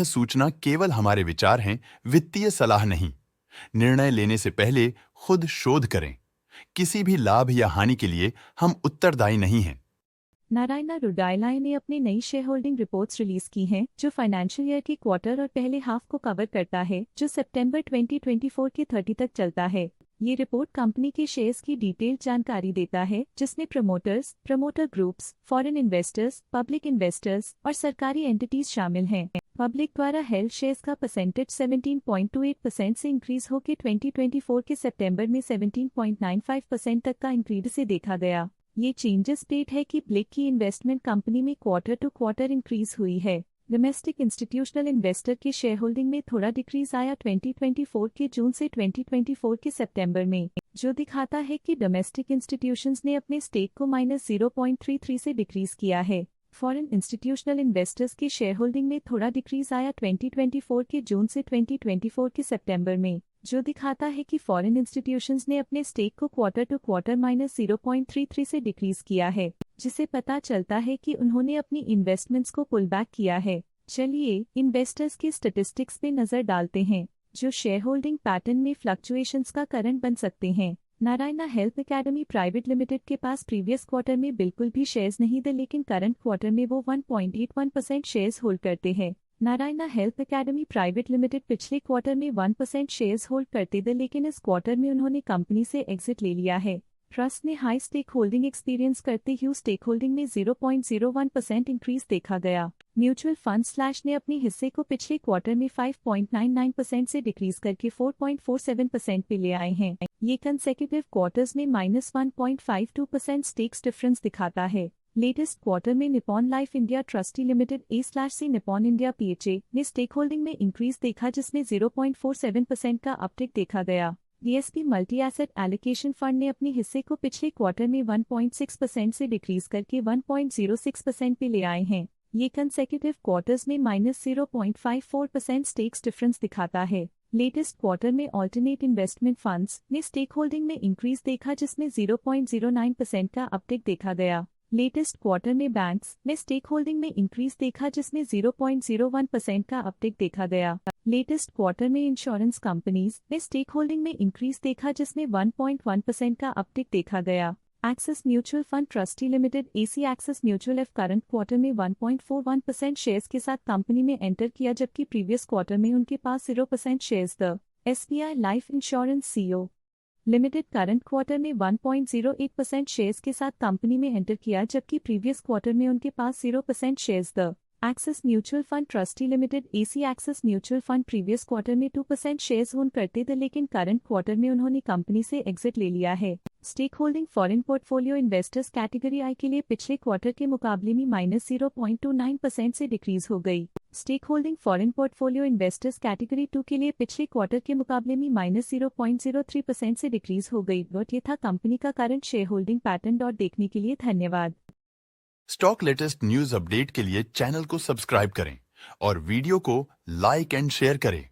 सूचना केवल हमारे विचार हैं, वित्तीय सलाह नहीं। निर्णय लेने से पहले खुद शोध करें। किसी भी लाभ या हानि के लिए हम उत्तरदायी नहीं हैं। नारायण रुडाइला ने अपनी नई शेयर होल्डिंग रिपोर्ट्स रिलीज की हैं, जो फाइनेंशियल ईयर के क्वार्टर और पहले हाफ को कवर करता है, जो सितंबर 2024 के 30 तक चलता है। ये रिपोर्ट कंपनी के शेयर्स की डिटेल्ड जानकारी देता है, जिसमें promoters, promoter groups, foreign investors, public investors और सरकारी एंटिटीज शामिल हैं। पब्लिक द्वारा हेल्ड शेयर्स का परसेंटेज 17.28% से इंक्रीज होकर 2024 के सितंबर में 17.95% तक का इंक्रीज से देखा गया। ये चेंजेस स्टेट है कि ब्लिक की इन्वेस्टमेंट कंपनी में क्वार्टर टू क्वार्टर इंक्रीज हुई है। डोमेस्टिक इंस्टीट्यूशनल इन्वेस्टर के शेयर होल्डिंग में थोड़ा डिक्रीज आया 2024 के जून से 2024 के सितंबर में, जो दिखाता है कि डोमेस्टिक इंस्टीट्यूशंस ने अपने स्टेक को -0.33 से डिक्रीज किया है। फॉरेन इंस्टीट्यूशनल इन्वेस्टर्स की शेयर होल्डिंग में थोड़ा डिक्रीज आया 2024 के जून से 2024 के सितंबर में, जो दिखाता है कि फॉरेन इंस्टीट्यूशंस ने अपने स्टेक को क्वार्टर टू क्वार्टर -0.33 से डिक्रीज किया है, जिसे पता चलता है कि उन्होंने अपनी इन्वेस्टमेंट्स को पुल बैक किया है। चलिए इन्वेस्टर्स की स्टैटिस्टिक्स पे नजर डालते हैं, जो शेयर होल्डिंग पैटर्न में फ्लक्चुएशंस का कारण बन सकते हैं। Narayan health academy private limited के पास प्रीवियस क्वार्टर में बिल्कुल भी शेयर्स नहीं थे, लेकिन करंट क्वार्टर में वो 1.81% शेयर्स होल्ड करते हैं। Narayan health academy private limited पिछले क्वार्टर में 1% शेयर्स होल्ड करते थे, लेकिन इस क्वार्टर में उन्होंने कंपनी से एग्जिट ले लिया है। ट्रस्ट ने हाई स्टेक होल्डिंग एक्सपीरियंस करते हुए स्टेक होल्डिंग में 0.01% इंक्रीज देखा गया। म्यूचुअल फंड स्लैश ने अपने हिस्से को पिछले क्वार्टर में 5.99% से डिक्रीज करके 4.47% पे ले आए हैं। ये कंसेक्यूटिव क्वार्टर्स में -1.52% स्टेक्स डिफरेंस दिखाता है। लेटेस्ट क्वार्टर में Nippon life India trustee limited A/C Nippon India PHA ने स्टेक होल्डिंग में इंक्रीज देखा, जिसमें 0.47% का अपटिक देखा गया। DSP multi asset allocation fund ने अपने हिस्से को पिछले क्वार्टर में 1.6% से डिक्रीज करके 1.06% पे ले आए हैं। ये कंसेक्यूटिव क्वार्टर्स में -0.54% स्टेक्स डिफरेंस दिखाता है। लेटेस्ट क्वार्टर में ऑल्टरनेट इन्वेस्टमेंट फंड्स ने स्टेक होल्डिंग में इंक्रीज देखा, जिसमें 0.09% का अपटिक देखा गया। लेटेस्ट क्वार्टर में बैंक्स ने स्टेक होल्डिंग में इंक्रीज देखा, जिसमें 0.01% का अपटिक देखा गया। लेटेस्ट क्वार्टर में इंश्योरेंस कंपनीज ने स्टेक होल्डिंग में इंक्रीज देखा, जिसमें 1.1% का अपटिक देखा गया। Axis mutual fund trustee limited AC axis mutual F current quarter में 1.41% शेयर्स के साथ कंपनी में एंटर किया, जबकि प्रीवियस क्वार्टर में उनके पास 0% shares the SBI life insurance CO limited current quarter में 1.08% शेयर्स के साथ कंपनी में एंटर किया, जबकि प्रीवियस क्वार्टर में उनके पास 0% shares the axis mutual fund trustee limited AC axis mutual fund previous quarter में 2% शेयर्स ओन करते थे, लेकिन करंट क्वार्टर में उन्होंने कंपनी से एग्जिट ले लिया है। Stake holding foreign portfolio investors category I के लिए पिछले क्वार्टर के मुकाबले में -0.29% से डिक्रीज हो गई। Stake holding foreign portfolio investors category 2 के लिए पिछले क्वार्टर के मुकाबले में -0.03% से डिक्रीज हो गई। ये था कंपनी का करंट शेयर होल्डिंग पैटर्न। देखने के लिए धन्यवाद। स्टॉक लेटेस्ट न्यूज अपडेट के लिए चैनल को सब्सक्राइब करें और वीडियो को लाइक एंड शेयर करें।